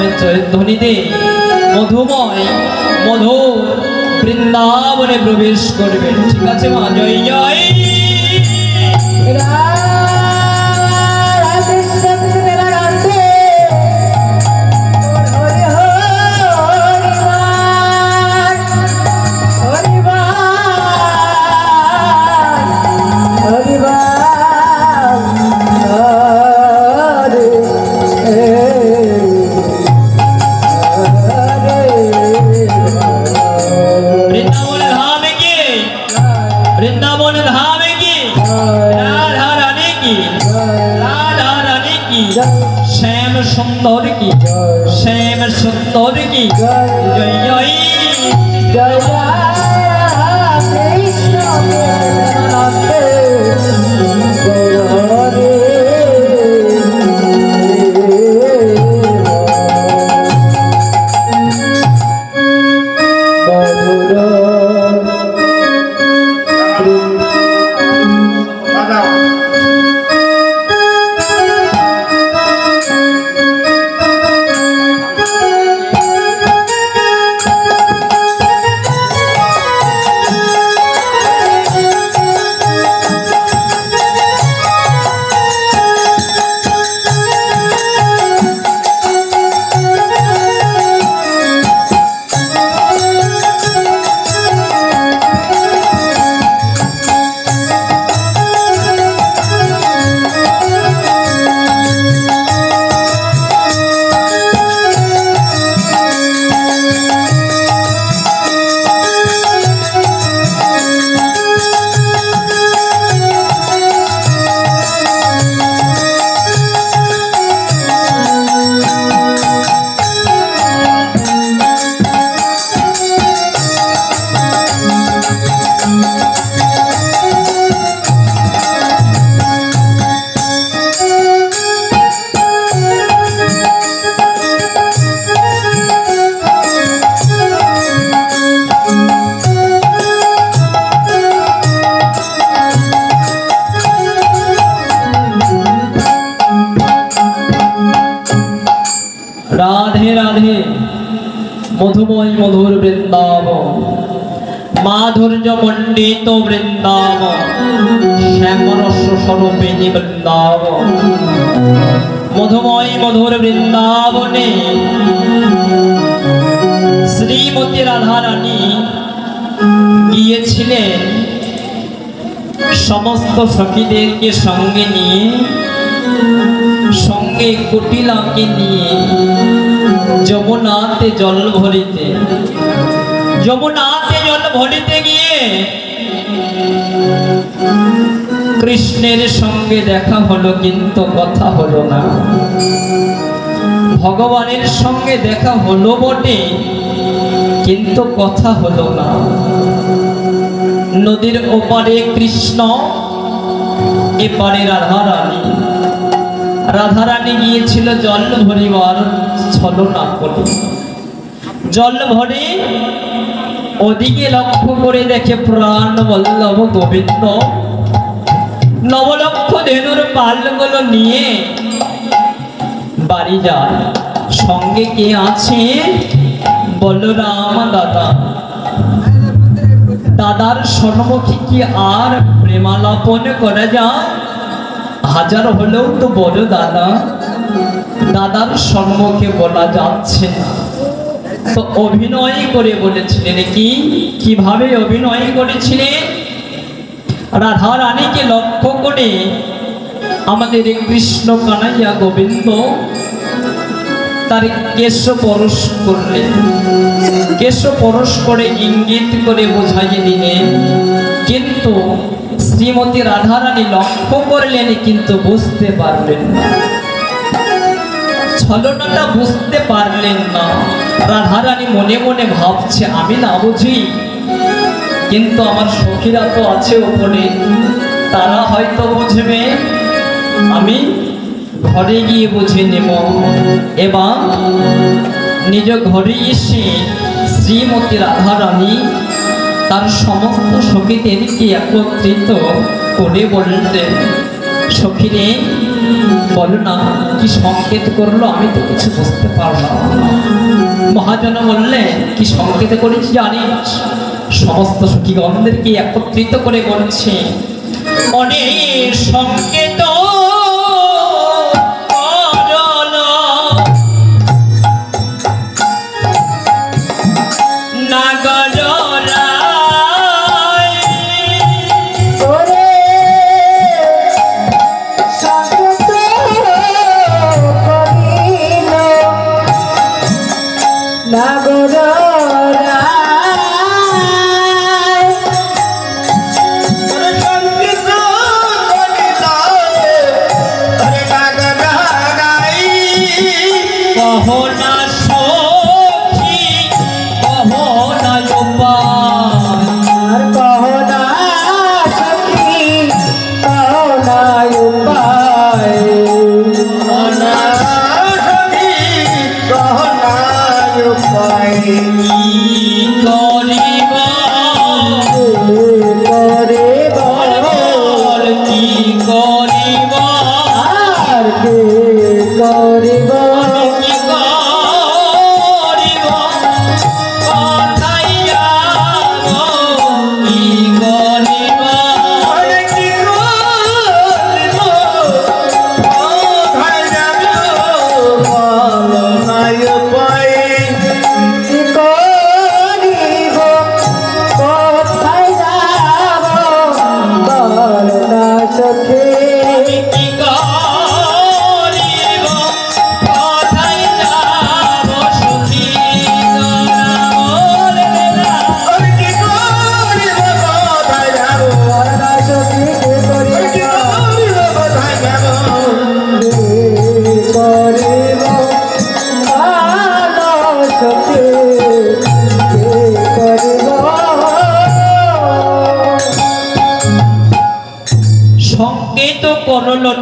নামের জয়ধ্বনিতে মধুময় মধু বৃন্দাবনে প্রবেশ করবেন। ঠিক আছে মা? জয় জয় श्याम सुंदर की श्याम सुंदर की जय जय जय राधे राधे मधुमय मधुर वृंदावन माधुर्य मंडित वृंदावन श्यामरस स्वरूपिणी वृंदावन मधुमय मधुर वृंदावने श्रीमती राधा रानी গিয়েছিলেন समस्त सखीदेরকে সঙ্গে নিয়ে संगे कुटिला के लिए যমুনাতে জল ভরিতে গিয়ে কৃষ্ণের সঙ্গে দেখা হলো কিন্তু কথা হলো না। ভগবানের সঙ্গে দেখা হলো বটে কিন্তু কথা হলো না। নদীর ওপারে কৃষ্ণ এপারে রাধা রানী। রাধা রানী গিয়েছিল জল ভরিবার ছলনা করে। জল ভরে ওদিকে লক্ষ্য করে দেখে প্রাণ বল্লভ গোবিন্দ নবলক্ষ ধেনুর পালগুলো নিয়ে বাড়ি যায়। সঙ্গে কে আছে? বলরাম দাদা। দাদার সম্মুখে কি আর প্রেমালাপন করা যায়? হাজার হলেও তো বড় দাদা, দাদার সম্মুখে বলা যাচ্ছে না। তো অভিনয় করে বলেছিলেন। কিভাবে অভিনয় করেছিলেন? রাধা রানীকে লক্ষ্য করে আমাদের কৃষ্ণ কানাইয়া গোবিন্দ তার কেশ পরশ করলেন। কেশ পরশ করে ইঙ্গিত করে বোঝাইয়ে দিলেন, কিন্তু শ্রীমতী রাধা রানী লক্ষ্য করলেন কিন্তু বুঝতে পারলেন না। ছলনাটা বুঝতে পারলেন না। রাধা রানী মনে মনে ভাবছে আমি না বুঝি, কিন্তু আমার সখীরা তো আছে ওপরে, তারা হয়তো বুঝবে, আমি ঘরে গিয়ে বুঝে নেব। এবং নিজ ঘরে এসে শ্রীমতী রাধা রানী তার সমস্ত সখীদেরকে একত্রিত করে বলতেন, সখীরে বলো না কি সংকেত করলো, আমি তো কিছু বুঝতে পারলাম না। মহাজন বললে কি সংকেত করেছি জানিস? সমস্ত সখীগণদেরকে একত্রিত করে বলছে, অনেক সংকেত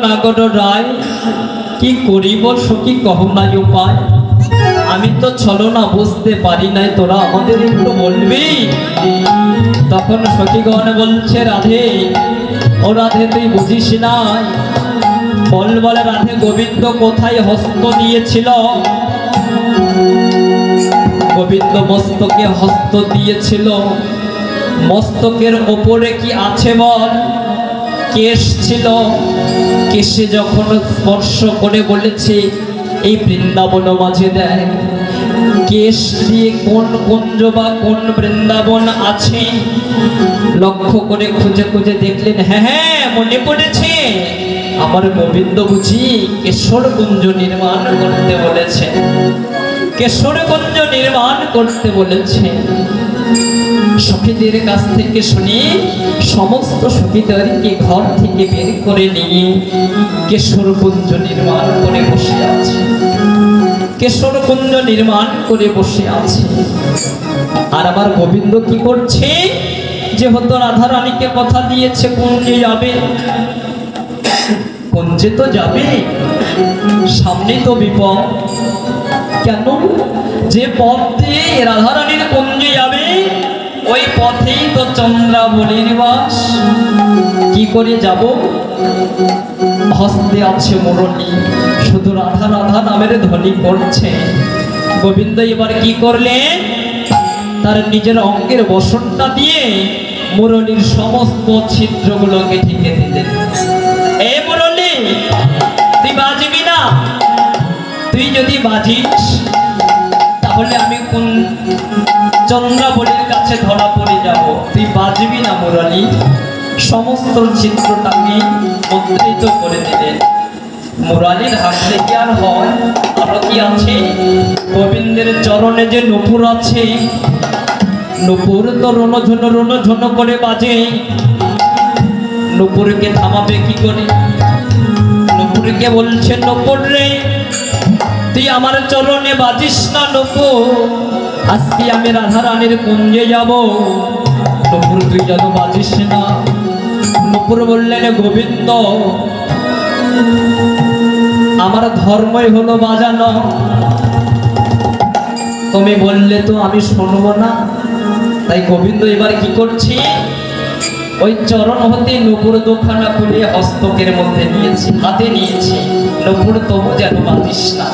নাগর রায়, কি করিব সখী কহ নাই উপায়। আমি তো ছলনা বুঝতে পারি নাই, তোরা আমাদের একটু বলবি। তখন সখীগণ বলছে, রাধে ও রাধে তুই বুঝিস নাই। বলে রাধে গোবিন্দ কোথায় হস্ত দিয়েছিল? গোবিন্দ মস্তকে হস্ত দিয়েছিল। মস্তকের ওপরে কি আছে বল? কেশ ছিল। কেশে যখন স্পর্শ করে বলেছে এই বৃন্দাবন মাঝে দেয়, কেশ দিয়ে কোন কুঞ্জ বা কোন বৃন্দাবন আছে লক্ষ্য করে খুঁজে খুঁজে দেখলেন, হ্যাঁ হ্যাঁ মনে পড়েছে, আমার গোবিন্দ বুঝি কেশর কুঞ্জ নির্মাণ করতে বলেছে, কেশর কুঞ্জ নির্মাণ করতে বলেছে। সখীদের কাছ থেকে শুনি সমস্ত সখীদেরকে ঘর থেকে বের করে নিয়ে কেশরকুঞ্জ নির্মাণ করে বসে আছে, কেশরকুঞ্জ নির্মাণ করে বসে আছে। আর আমার গোবিন্দ কি করছে? যেহেতু রাধারানীকে কথা দিয়েছে কুঞ্জে যাবে, কুঞ্জে তো যাবে, সামনে তো বিপদ। কেন? যে পথ দিয়ে রাধারানীর কুঞ্জে যাবে ওই পথেই তো চন্দ্রাবলীর বাস। কি করে যাব? হস্তে আছে মুরলী, শুধু রাধা রাধা নামের ধ্বনি করছে। গোবিন্দ এবার কি করলেন? তার নিজের অঙ্গের বসনটা দিয়ে মুরলীর সমস্ত ছিদ্রগুলোকে ঢেকে দিলেন। এ মুরলী, তুই বাজবি না। তুই যদি বাজিস তাহলে আমি কোন চন্দ্রাবলীর কাছে ধরা পড়ে যাব। তুই বাজবি না মুরলী। সমস্ত চিত্রটাকে মুদ্রিত করে দিলেন। মুরালির হাতে কি আর হয়? আরো কি আছে? গোবিন্দের চরণে যে নূপুর আছে, নূপুর তো রণ করে বাজে। নূপুরকে থামাবে কি করে? নূপুরকে বলছে, নূপুর রে তুই আমার চরণে বাজিস না নূপুর, আজকে আমি রাধারানীর কুঞ্জে যাব, নূপুর তুই যেন বাজিস না। নূপুর বললেন, গোবিন্দ আমার ধর্মই হলো বাজানো, তুমি বললে তো আমি শুনবো না। তাই গোবিন্দ এবার কি করছি? ওই চরণ হতে নুপুর দুখানা খুলে হস্তকের মধ্যে নিয়েছি, হাতে নিয়েছি। নুপুর তবু যেন বাজিস না।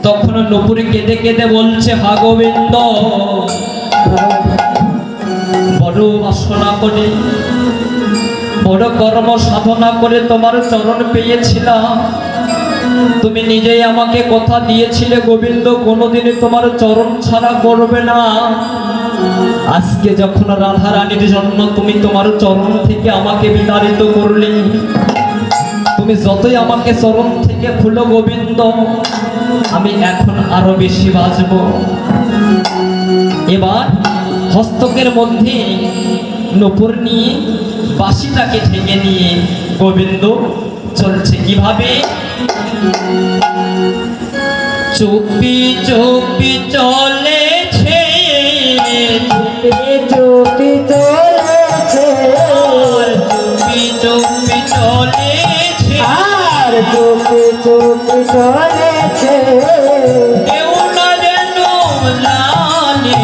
তখন নুপুর কেঁদে কেঁদে বলছে, হা গোবিন্দ, বড় বাসনা করে, বড় কর্ম সাধনা করে তোমার চরণ পেয়েছিলাম। তুমি নিজেই আমাকে কথা দিয়েছিলে গোবিন্দ, কোনোদিনই তোমার চরণ ছাড়া করবে না। আজকে যখন রাধা রানীর জন্য তুমি তোমার চরণ থেকে আমাকে বিতাড়িত করলে, তুমি যতই আমাকে চরণ থেকে খুলো গোবিন্দ, আমি এখন আরো বেশি বাঁচব। এবার হস্তকের মধ্যে নুপুর নিয়ে বাঁশিটাকে ঢেকে নিয়ে গোবিন্দ চলছে কিভাবে? চুপি চুপি চলেছে, চুপি চলেছে, চুপি চুপি চলেছে, আর চুপি চুপি চলেছে। কেউ না যেন জানে,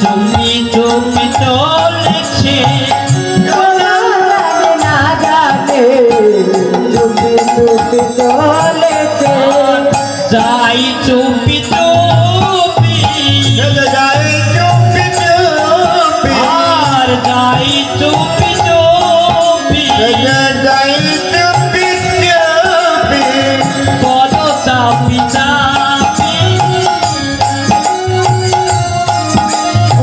চুপি চুপি চলেছে, না জানে, চুপি চুপি চলেছে। যাই চুপি চুপি, যাই চুপি চুপি, আর যাই চুপি চুপি, যাই চুপি চুপি, পদ চাপি চাপি,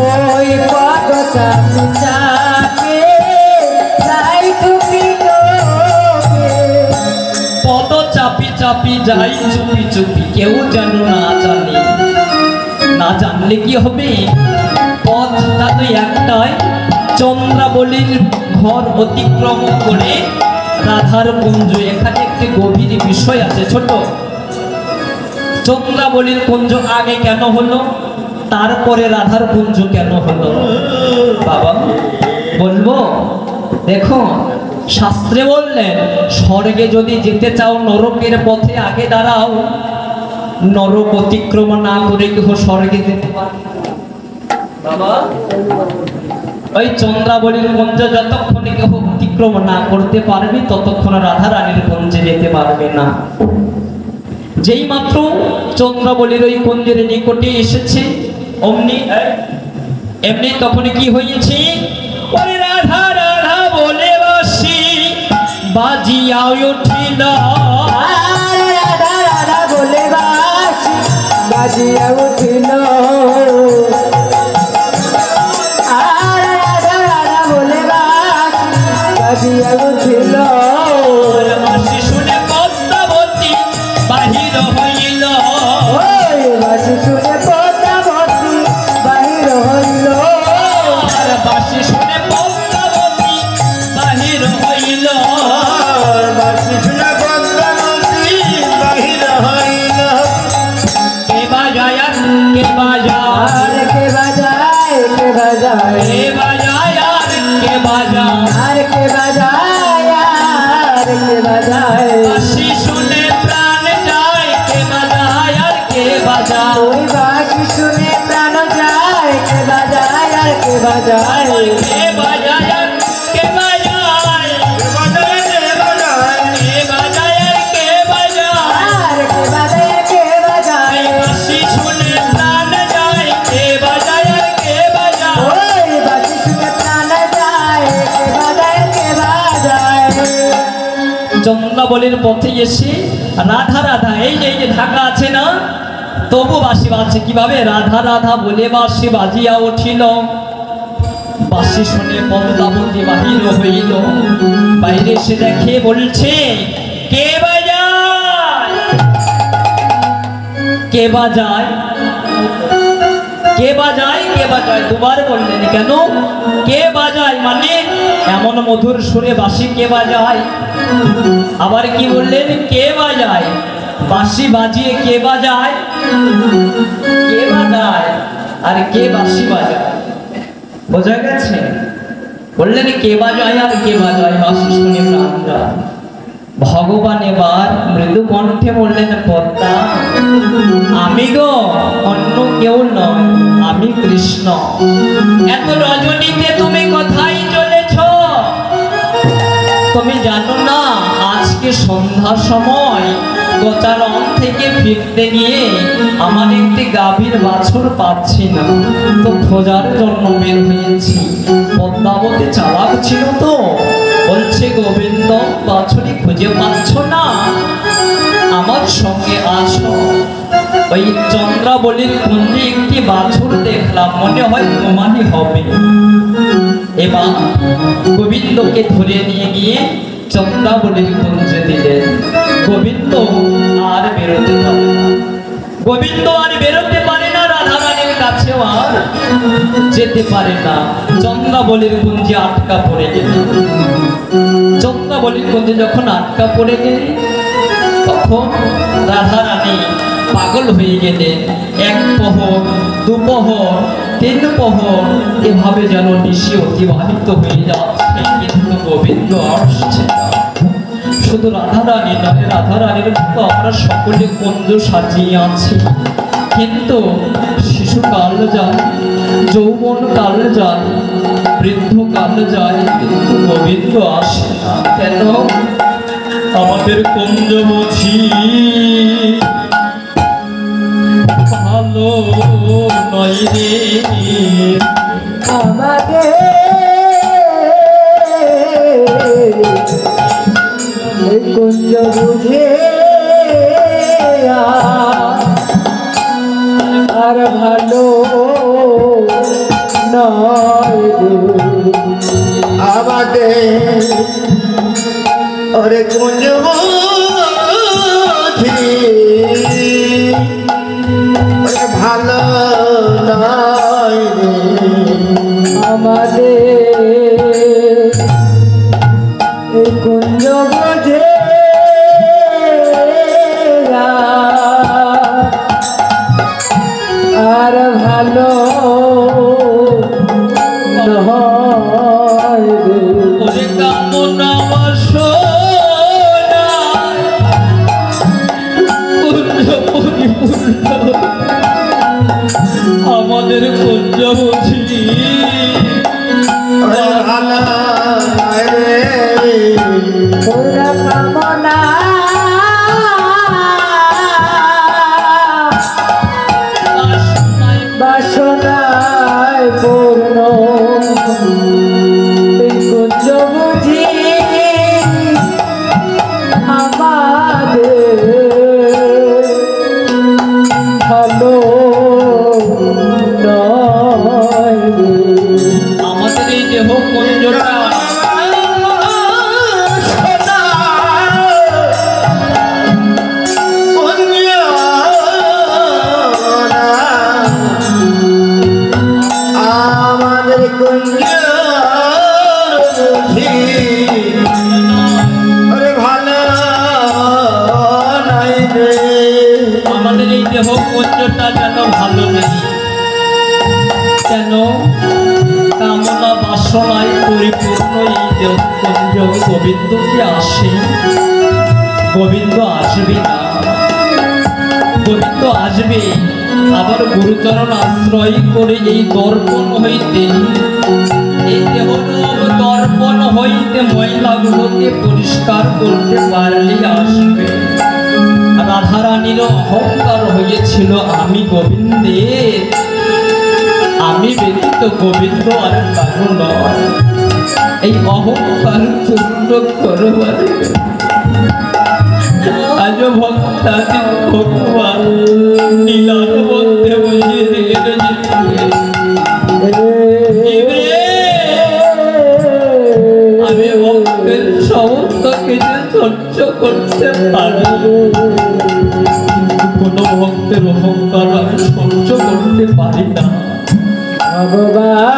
ওই পদ চাপি চাপি, যাই চুপি চুপি, পদ চাপি চাপি যাই চুপি চুপি, কেউ যেন না জানে। না জানলে কি হবে? পথটা তো একটাই, চন্দ্রাবলীর ঘর অতিক্রম করে রাধার কুঞ্জ। এখানে একটি গভীর বিষয় আছে ছোট। চন্দ্রাবলীর কুঞ্জ আগে কেন হলো, তারপরে রাধার কুঞ্জ কেন হলো? বাবা বলবো, দেখো শাস্ত্রে বললেন, স্বর্গে যদি যেতে চাও নরকের পথে আগে দাঁড়াও, নরক অতিক্রম না করে কেউ স্বর্গে যেতে পারে? বাবা ওই চন্দ্রাবলীর কুঞ্জ যতক্ষণে কেউ অতিক্রম না করতে পারবে, ততক্ষণ রাধা রানীর কুঞ্জে যেতে পারবে না। যেই মাত্র চন্দ্রাবলীর ওই কুঞ্জের নিকটে এসেছে, অমনি এমনি তখন কি হয়েছে? ওরে রাধা রাধা বলে বাসি বাজিয়া উঠিল, রাধা রাধা বলে বাসি বাজিয়া উঠিল, আর রাধা রাধা বলে বাসি বাজিয়া উঠিল। বাঁশি শুনে পদ্মাবতী বাহির হইল, ওই বাসি শুনে পদ্মাবতী বাহির হইল, বাঁশি শুনে পদ্মাবতী বাহির হইল, বাঁশি শুনে পদ্মাবতী বাহির হইল। কে বাজায় আর কে বাজায়, আর কে বাজায় কে বাজায়, কে বাজায় আর কে বাজায়, আর কে বাজায়, আর কে বাজায়। বাঁশি শুনে প্রাণ যায়, কে বাজায় আর কে বাজায়, ওই বাঁশি শুনে প্রাণ যায়, কে বাজায় আর কে বাজায়। কে বাজায় আর কে বাজায়, কে বাজায় আর কে বাজায়, আর কে বাজায় কে বাজায়, বাঁশি শুনে প্রাণ যায়, কে বাজায় আর কে বাজায়। ওই বাঁশি শুনে প্রাণ যায়, কে বাজায় কে বাজায়। চন্দ্রাবলীর পথে এসে রাধা রাধা এই যে ঢাকা আছে না, তবু বাঁশি বাজছে কিভাবে? রাধা রাধা বলে বাঁশি বাজিয়া উঠিল, বাঁশি শুনে পদ্মাবতী বাহির হইল। বাইরে এসে দেখে বলছে, কে বাজায়, কে বাজায়, কে বাজায়, কে বাজায়? দুবার বললেন কেন? কে বাজায় মানে এমন মধুর সুরে বাঁশি কে বাজায়? আবার কি বললেন? কে বাজায়, বাঁশি বাজিয়ে কে বাজায়, কে বাজায় আর কে বাঁশি বাজায়? বোঝা গেছে? বললেন কে বাজায় আর কে বাজায়, বাঁশি শুনে প্রাণ যায়। ভগবান এবার মৃদু কণ্ঠে বললেন, পদ্মা আমি গো, অন্য কেউ নয়, আমি কৃষ্ণ। এত রজনীতে তুমি কোথায় চলেছ? সন্ধ্যার সময় গোচারণ থেকে ফিরতে গিয়ে আমার একটি গাভীর বাছুর পাচ্ছি না, তো খোঁজার জন্য বের হয়েছি। পদ্মাবতী চালাক ছিল তো, বলছে গোবিন্দ বাছুরি খুঁজে পাচ্ছ না, আমার সঙ্গে আসো। ওই চন্দ্রাবলীর কুঞ্জে একটি বাছুর দেখলাম, মনে হয় তোমারই হবে। এবার গোবিন্দকে ধরে নিয়ে গিয়ে চন্দ্রাবলীর কুঞ্জে দিলেন। গোবিন্দ আর বেরোতে পারে না, গোবিন্দ আর বেরোতে পারে না, রাধারানীর কাছেও আর যেতে পারে না। চন্দ্রাবলীর কুঞ্জে আটকা পড়ে গেলেন। চন্দ্রাবলীর কুঞ্জে যখন আটকা পড়ে গেলেন, তখন রাধারানী পাগল হয়ে গেলেন। এক প্রহর, দুপহর, তিন প্রহর, এভাবে যেন নিশি অতিবাহিত হয়ে যাচ্ছে, কিন্তু গোবিন্দ আসছে না। শুধু রাধারানী নয়, রাধারানীর মতো আমরা সকলে কুঞ্জ সাজিয়ে আছি, কিন্তু শিশুকাল যায়, যৌবনকাল যায়, বৃদ্ধকাল যায়, কিন্তু গোবিন্দ আসে না কেন? আমাদের কুঞ্জ বুঝি ভালো নয় রে, আমাদের কুঞ্জ বুঝে আর ভালো নয় আমাদের ওরে কুঞ্জ বুঝি ওরে ভালো নয় রে, আমাদের কুঞ্জ বুঝে আর ভালো নয় রে। ওরে কামনা বাসনা কুঞ্জ পরিপূর্ণ, আমাদের কুঞ্জ বুঝি ওরে ভালো নয় রে, ওরা কামনা বাসনায় পূর্ণ, এই কুঞ্জ বুঝি আমাদের ভালো নয় রে। আমাদের এই দেহ কুঞ্জটা আমাদের কুঞ্জ বুঝি ওরে ভালো নাই রে, আমাদের এই দেহ কুঞ্জটা যেন ভালো নেই, কেন? কামনা বাসনায় পরিপূর্ণ এই দেহ কুঞ্জ। গোবিন্দ কি আসে? গোবিন্দ আসবে না, গোবিন্দ আসবে আবার গুরুচরণ আশ্রয় করে এই দর্পণ হইতে, এই দেহলোক দর্পণ হইতে ময়লাগুলোকে পরিষ্কার করতে পারলে আসবে। রাধারানীর অহংকার হয়েছিল আমি গোবিন্দের, আমি ব্যতীত গোবিন্দ আর কারো নয়। এই অহংকার চূর্ণ করবার আজ ভক্তাদি ভগবান নীলার মধ্যে বসিয়ে দিলেন। আমি ভক্তের সমস্ত কিছু সহ্য করতে পারি, কিন্তু কোনো ভক্তের অহংকার আমি সহ্য করতে পারি না। ভগবান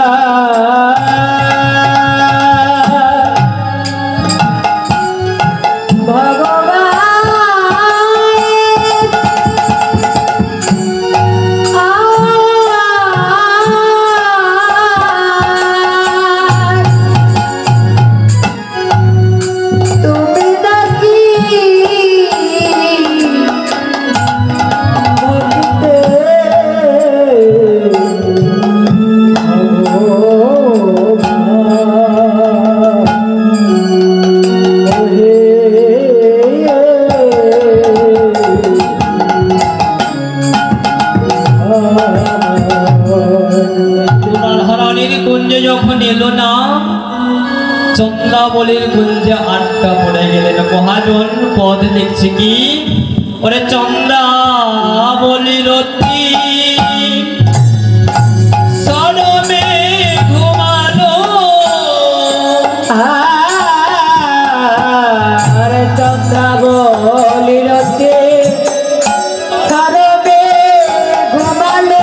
চন্দ্রাবলীর কুঞ্জে আটকা পড়ে গেলেন মহাজন। পদ লিখছে কি, ওরে চন্দ্রাবলীর অতি সরমে ঘুমালো। আরে চন্দ্রাবলীর অতি সরমে ঘুমালো।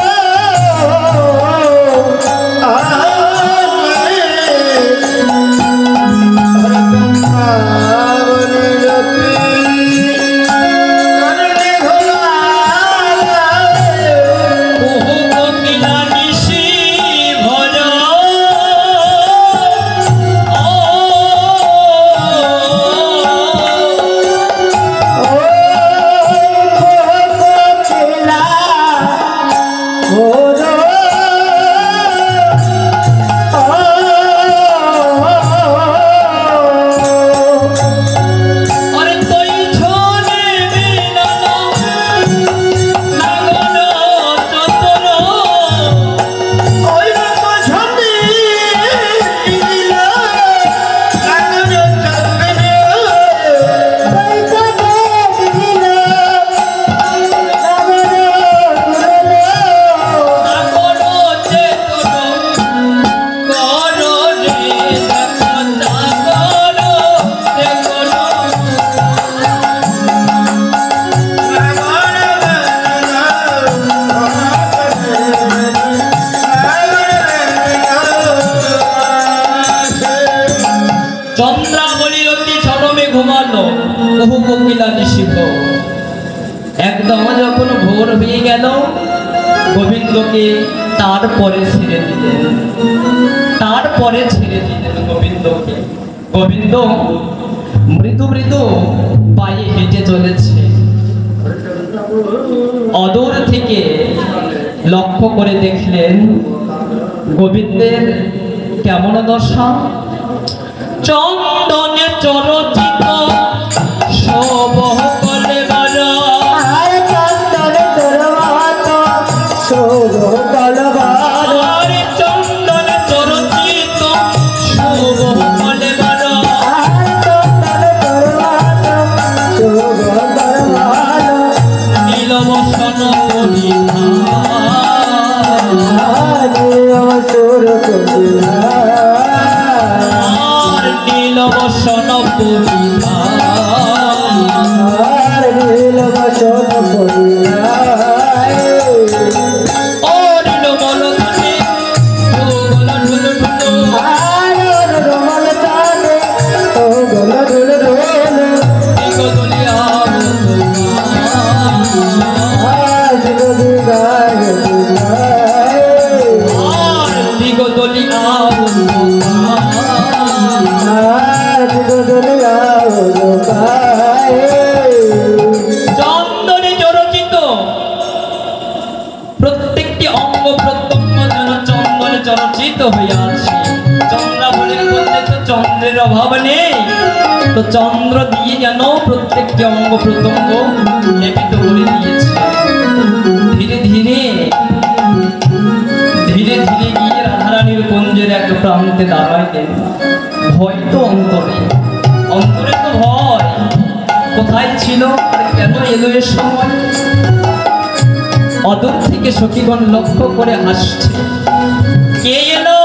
চন্দ্রাবলীর অতি সরমে ঘুমালো বহু কোকিলা নিশিভ। একদম যখন ভোর হয়ে গেল গোবিন্দকে তারপরে ছেড়ে দিলেন, তারপরে ছেড়ে দিলেন গোবিন্দকে। গোবিন্দ মৃদু মৃদু পায়ে হেঁটে চলেছে। অদূর থেকে লক্ষ্য করে দেখলেন গোবিন্দের কেমন দশা। চন্দনে চরচিত সবহ কলে বাজা। আরে চন্দনে চরমাত শোভ কলবার। আরে চন্দনে চরচিত সবহ কলে বাজা। আরে চন্দনে চরমাত শোভ কলবার। নীলবসন পরিধান। নীলবসন পরিধান। নীলবসন পরিধান। নীলবসন পরিধান। ও নীলমল ধনে ঢোল ঢোল ঢোল। আর রমল জানে ও গোল গোল গোল। দিগদলিয়া আজ গদি গায় গায়। আর দিগদলিয়া আজ গদি গায় গায়। চন্দনে জড়চিত প্রত্যেকটি অঙ্গ প্রত্যঙ্গ যেন চন্দনে চরচিত হয়ে আছে। চন্দ্রাবলীর মধ্যে তো চন্দ্রের অভাব নেই, তো চন্দ্র দিয়ে যেন প্রত্যেকটি অঙ্গ প্রত্যঙ্গ লেপিত করে দিয়েছে। ধীরে ধীরে ধীরে ধীরে গিয়ে রাধারানীর কুঞ্জের এক প্রান্তে দাঁড়াইলেন। ভয় তো অন্তরে, অন্তরে তো ভয়। কোথায় ছিল আর কেন এলো এর সময়? অদূর থেকে সখীগণ লক্ষ্য করে হাসছে। কে এলো?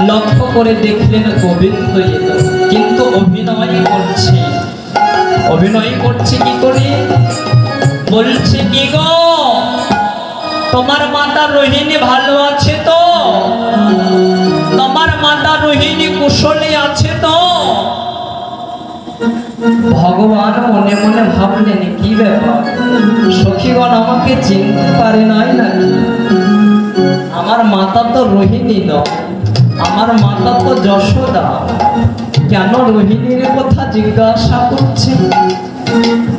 লক্ষ্য করে দেখলেন গোবিন্দ এলো, কিন্তু অভিনয় করছে। অভিনয় করছে কি করে? বলছে কি গো, তোমার মাতা রোহিণী ভালো আছে তো? তোমার মাতা রোহিণী কুশলে আছে তো? ভগবান মনে মনে ভাবলেন কি ব্যাপার, সখীগণ আমাকে চিনতে পারে নাই নাকি? আমার মাতা তো রোহিণী নয়, আমার মাতা তো যশোদা। কেন রোহিণীর কথা জিজ্ঞাসা করছে?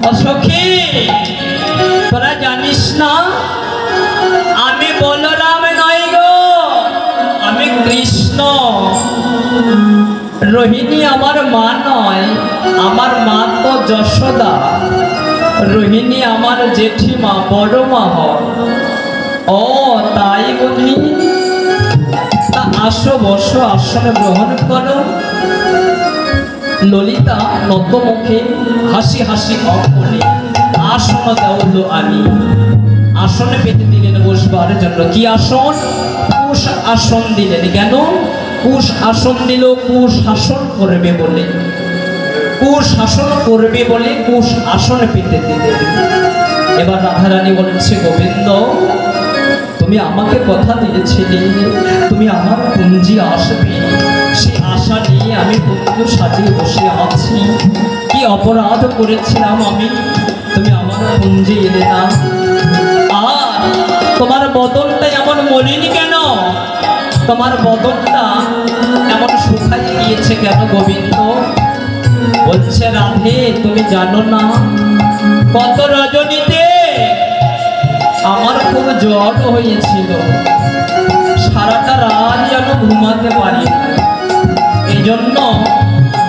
ও সখী, তোরা জানিস না আমি বলরাম নই গো, আমি কৃষ্ণ। রোহিণী আমার মা নয়, আমার মা তো যশোদা। রোহিণী আমার জেঠিমা, বড় মা হয়। ও তাই বুঝি? তা আসো বসো, আসনে গ্রহণ করো। ললিতা নতমুখে হাসি হাসি অঙ্কনে আসন দেওয়ালো আমি। আসনে পেতে দিলেন বসবার জন্য। কি আসন? কুশ আসন দিলেন। কেন কুশ আসন দিল? কুশ শাসন করবে বলে, কুশ শাসন করবে বলে কুশ আসন পেতে দিলেন। এবার রাধারানী বলছে, গোবিন্দ তুমি আমাকে কথা দিয়েছিলে তুমি আমার কুঞ্জি আসবে, সে আশা নিয়ে আমি কুঞ্জ সাজিয়ে বসে আছি। কি অপরাধ করেছিলাম আমি, তুমি আমার কুঞ্জে এলে না? আর তোমার বদনটা এমন মলিন কেন? তোমার বদনটা এমন শুকাইয়ে গিয়েছে কেন গোবিন্দ? বলছে, রাধে তুমি জানো না, কত রজনীতে আমার খুব জ্বর হয়েছিল, সারাটা রাত যেন ঘুমাতে পারি, এই জন্য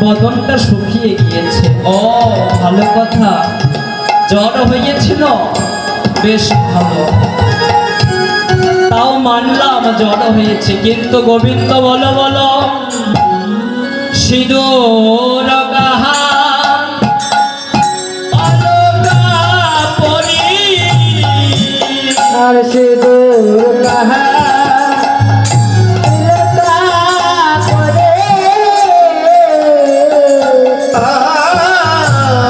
বদনটা শুকিয়ে গিয়েছে। ও ভালো কথা, জ্বর হয়েছিল, বেশ ভালো, তাও মানলাম জ্বর হয়েছে, কিন্তু গোবিন্দ বলো বলো, সিঁদুর গাহা আর সিঁদুর কাহা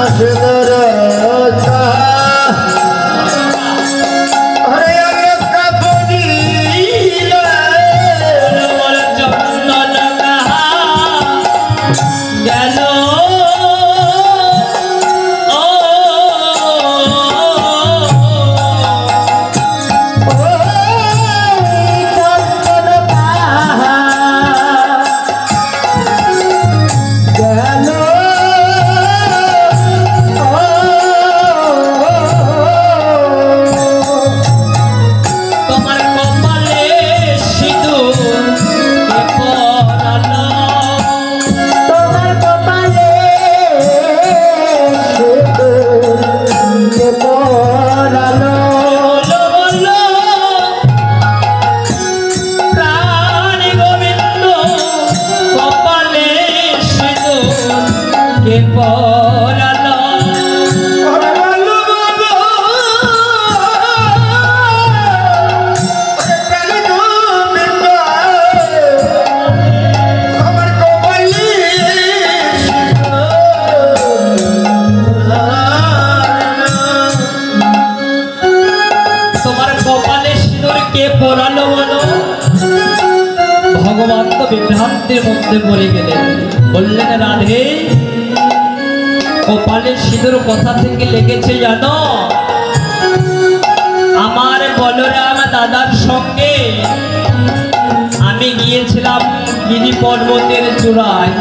তিলকা করে ভগবান তো বিভ্রান্তির মধ্যে পড়ে গেলেন, বললেন, রাধে কপালে সিঁদুর কোথা থেকে লেগেছে জানো? আমার বলরাম দাদার সঙ্গে আমি গিয়েছিলাম গিরি পর্বতের চূড়ায়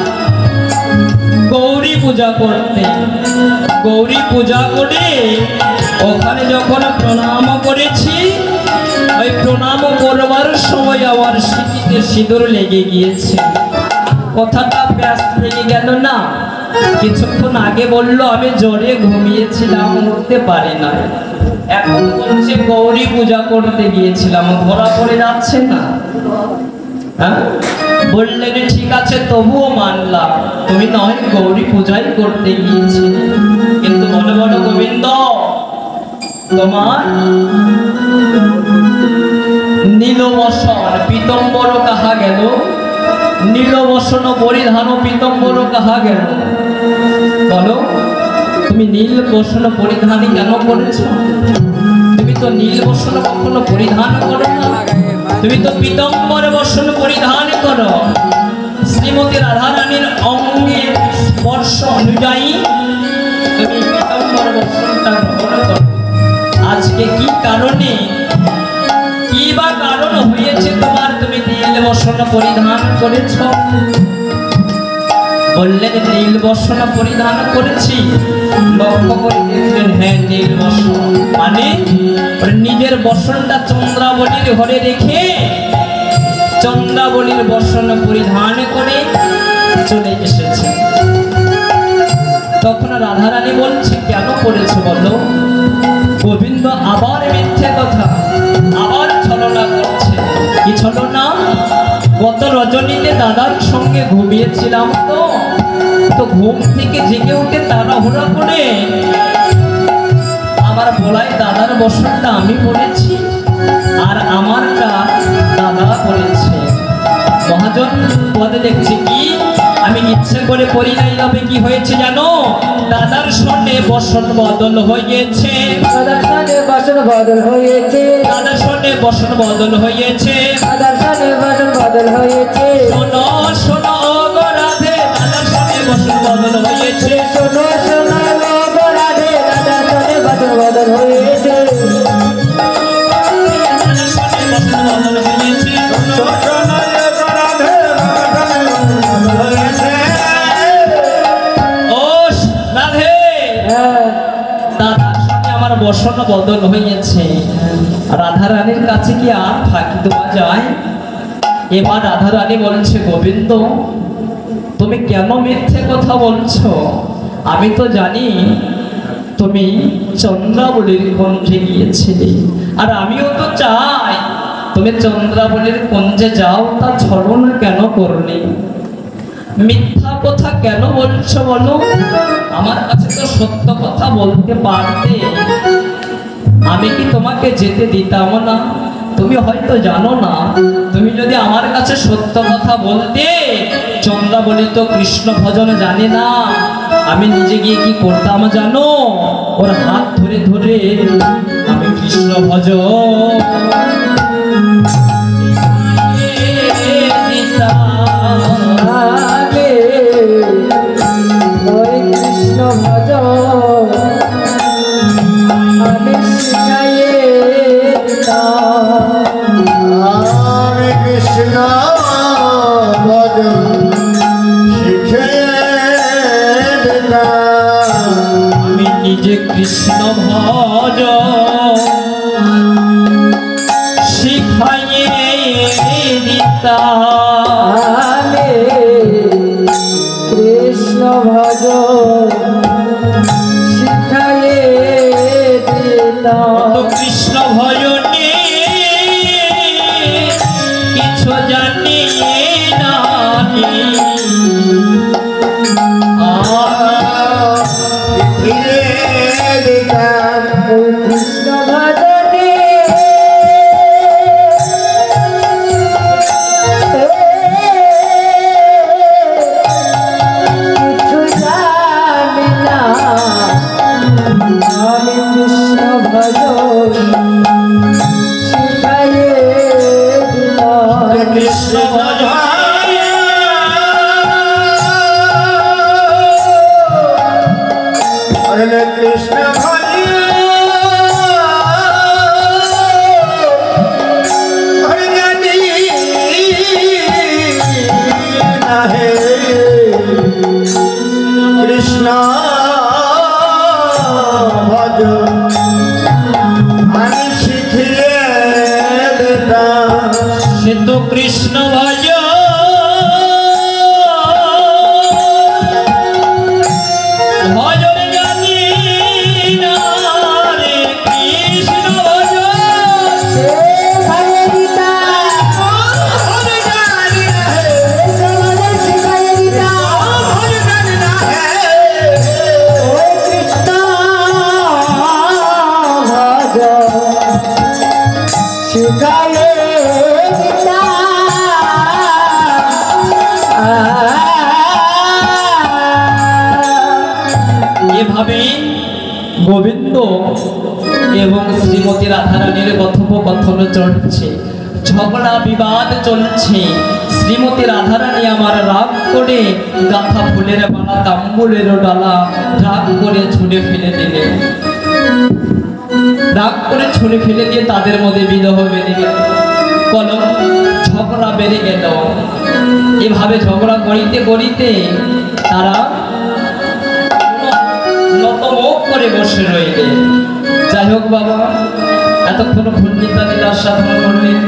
গৌরী পূজা করতে। গৌরী পূজা করে ওখানে যখন প্রণাম করেছি, ওই প্রণাম করবার সময় আমার সিঁথিতে সিঁদুর লেগে গিয়েছে। কথাটা ব্যাস লেগে গেল না? কিছুক্ষণ আগে বললো আমি জ্বরে ঘুমিয়েছিলাম, উঠতে পারি না, এখন বলছে গৌরী পূজা করতে গিয়েছিলাম, ধরা পড়ে যাচ্ছে না? হ্যাঁ, বললেন ঠিক আছে, তবুও মানলাম তুমি নয় গৌরী পূজাই করতে গিয়েছিলে, কিন্তু বলো বলো গোবিন্দ, তোমার নীলবসন পীতম্বর কাহা গেল? নীলবসন পরিধান পীতম্বর কাহা গেল? বলো, তুমি নীল বসন পরিধান কেন করেছ? তুমি তো নীল বসন কখনো পরিধান করো না, তুমি তো পীতম্বর বসন পরিধান করো। শ্রীমতী রাধারানীর অঙ্গের স্পর্শ অনুযায়ী তুমি পীতম্বর বসনটা গ্রহণ করো। আজকে কি কারণে, কি বা কারণ হয়েছে তোমার, তুমি নীল বসন পরিধান করেছ? বললেন নীল বসন পরিধান করেছি। লক্ষ্য করে দেখলেন, হ্যাঁ নীল বসন মানে নিজের বসনটা চন্দ্রাবলীর ঘরে রেখে চন্দ্রাবলীর বসন পরিধান করে চলে এসেছে। তখন রাধারানী বলছে, কেন করেছে বলো? গোবিন্দ আবার মিথ্যে কথা, আবার ছলনা করছে। কি ছলনা? গত রজনীতে দাদার সঙ্গে ঘুমিয়েছিলাম, তো ঘুম থেকে জেগে উঠে তাড়াহুড়া করে আমার গলায় দাদার বসনটা আমি পড়েছি, আর আমারটা দাদা পড়েছে। মহাজন পদে দেখছি কি আমি ইচ্ছে করে পড়ি নাই, তবে কি হয়েছে জানো? দাদার সঙ্গে বসন বদল হয়েছে, দাদার সাথে বসন বদল হয়েছে, দাদার সঙ্গে বসন বদল হয়েছে। দাদার সাথে বসন বদল হয়েছে, শোনো শোনো গো রাধে, দাদার সঙ্গে বসন বদল হয়েছে। শোনো শোনো গো রাধে, দাদার সাথে বসন বদল হয়েছে, দাদার সঙ্গে বসন বদল হয়েছে। ও রাধে, হ্যাঁ দাদার সঙ্গে আমার বসন বদল হয়েছে। রাধা রানীর কাছে কি আর ফাঁকি দেওয়া যায়? এবার রাধা রানী বলছে, গোবিন্দ তুমি কেন মিথ্যে কথা বলছো? আমি তো জানি তুমি চন্দ্রাবলীর কুঞ্জে গিয়েছিলে, আর আমিও তো চাই তুমি চন্দ্রাবলীর কুঞ্জে যাও, তা স্মরণ কেন করলে? মিথ্যা কথা কেন বলছো বলো? আমার কাছে তো সত্য কথা বলতে পারতে, আমি কি তোমাকে যেতে দিতাম না? তুমি হয়তো জানো না, তুমি যদি আমার কাছে সত্য কথা বলতে, চন্দ্রাবলী তো কৃষ্ণ ভজন জানে না, আমি নিজে গিয়ে কি করতাম জানো? ওর হাত ধরে ধরে আমি কৃষ্ণ ভজন আগে ওই কৃষ্ণ ভজ আমি শিখাইয়ে দিতাম, আমি কৃষ্ণ ভজন শিখিয়ে দিলাম। আমি নিজে কৃষ্ণ ভজ শিখাইয়ে দিতাম। আমি কৃষ্ণ ভজ শিখাইয়ে দিতাম, তো কৃষ্ণ ভজনে কিছু জানি না আমি। শিখিয়ে দিলাম। ওই কৃষ্ণ ভজনে কিছু জানি না, আমি কৃষ্ণ ভজন শিখাইয়ে দিলাম, কৃষ্ণ ভজনে হরে কৃষ্ণ হরে হরে জানি না হে কৃষ্ণ ভজন আমি শিখিয়ে দিতাম। সে তো কৃষ্ণ ভজ ভজন জানি না রে, কৃষ্ণ ভজ সে শিখাইয়ে দিতাম, হরে জানি না হে তোমাদের শিখাইয়ে দিতাম, হরে জানি না হে ওই কৃষ্ণ ভজ শিখাইয়ে দিতাম। এভাবে গোবিন্দ এবং শ্রীমতী রাধারানীর কথোপকথন চলছে, ঝগড়া বিবাদ চলছে। শ্রীমতী রাধারানী আমার রাগ করে গাঁথা ফুলের মালা, তাম্বুলের ডালা রাগ করে ছুঁড়ে ফেলে দিলেন। রাগ করে ছুঁড়ে ফেলে দিয়ে তাদের মধ্যে বিরহ বেড়ে গেল, কলম ঝগড়া বেড়ে গেল। এভাবে ঝগড়া করিতে করিতে তারা নতমুখ করে বসে রইলেন। যাই হোক বাবা, এতক্ষণ ঘূর্ণিতা লীলার সাধন করলেন,